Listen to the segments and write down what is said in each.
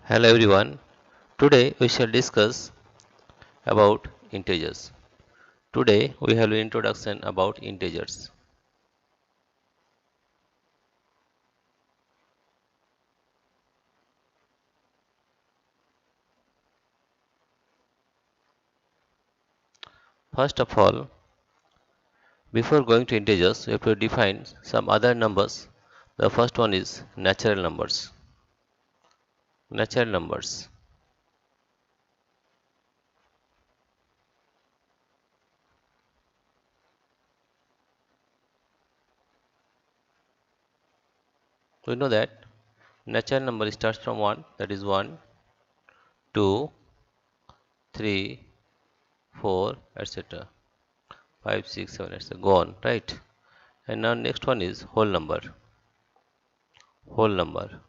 Hello everyone. Today we shall discuss about integers. Today we have an introduction about integers. First of all, before going to integers, we have to define some other numbers. The first one is natural numbers. Natural numbers. We know that natural number starts from 1, that is 1, 2, 3, 4, etc. 5, 6, 7, etc. Go on, right? And now next one is whole number. Whole number.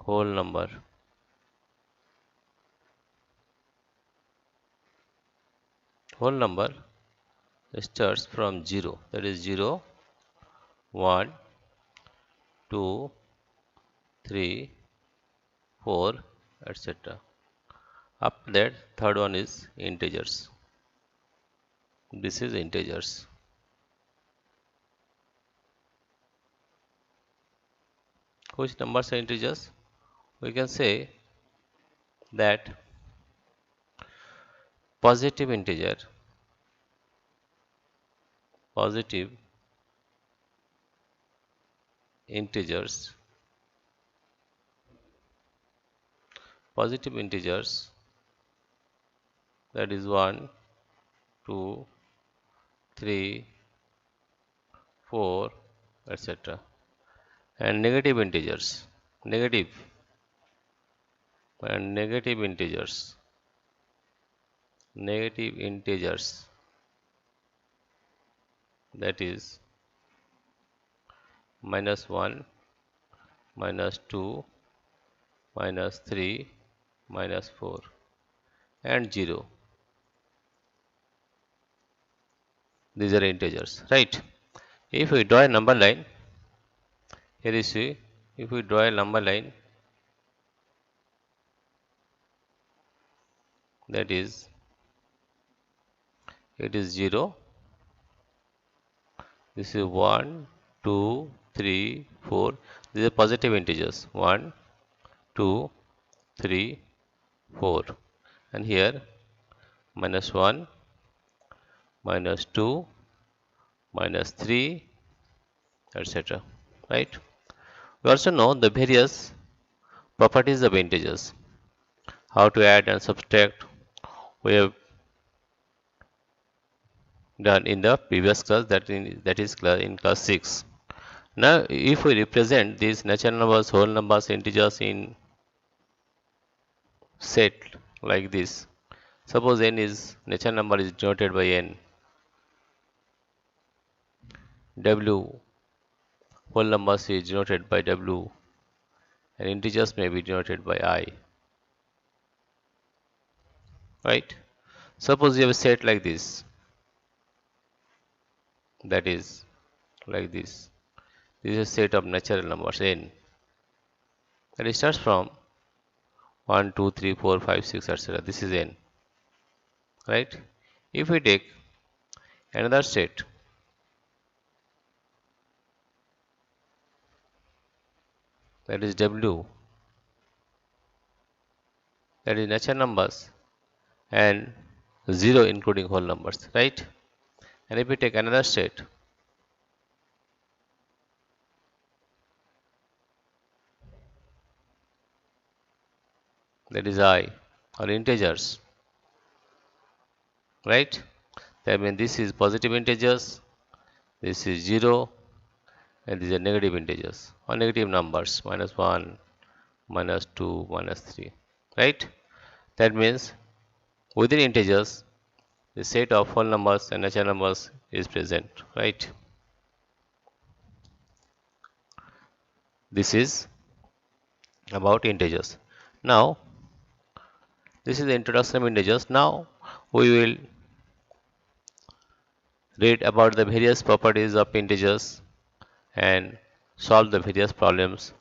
Whole number. Whole number starts from 0, that is 0, 1, 2, 3, 4, etc. After that, third one is integers. This is integers. Which numbers are integers? We can say that positive integer, positive integers, positive integers, that is 1, 2, 3, 4, etc. And negative integers, negative and negative integers, negative integers, that is -1, -2, -3, -4 and 0. These are integers, right? If we draw a number line, here you see, if we draw a number line, that is, it is 0, this is 1, 2, 3, 4, these are positive integers, 1, 2, 3, 4, and here -1, -2, -3, etc. Right? We also know the various properties of integers. How to add and subtract we have done in the previous class, that is in class 6. Now if we represent these natural numbers, whole numbers, integers in set like this, suppose n is natural number is denoted by n, w whole numbers is denoted by w, and integers may be denoted by I. Right? Suppose you have a set like this, that is like this. This is a set of natural numbers n, and it starts from 1, 2, 3, 4, 5, 6, etc. This is n. Right? If we take another set, that is w, that is natural numbers and 0 including whole numbers, right? And if we take another set, that is I, or integers, right? That means this is positive integers, this is 0, and these are negative integers or negative numbers, -1, -2, -3, right? That means within integers, the set of whole numbers and natural numbers is present, right? This is about integers. Now, this is the introduction of integers. Now, we will read about the various properties of integers and solve the various problems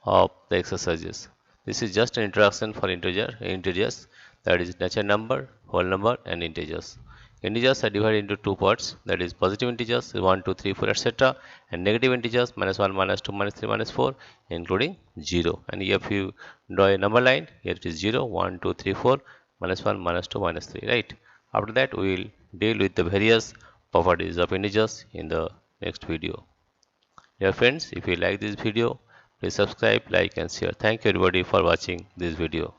of the exercises. This is just an introduction for integers, that is natural number, whole number and integers. Integers are divided into two parts, that is positive integers 1, 2, 3, 4, etc. and negative integers -1, -2, -3, -4 including 0. And if you draw a number line, here it is 0, 1, 2, 3, 4, -1, -2, -3, right? After that we will deal with the various properties of integers in the next video. Dear friends, if you like this video, please subscribe, like and share. Thank you everybody for watching this video.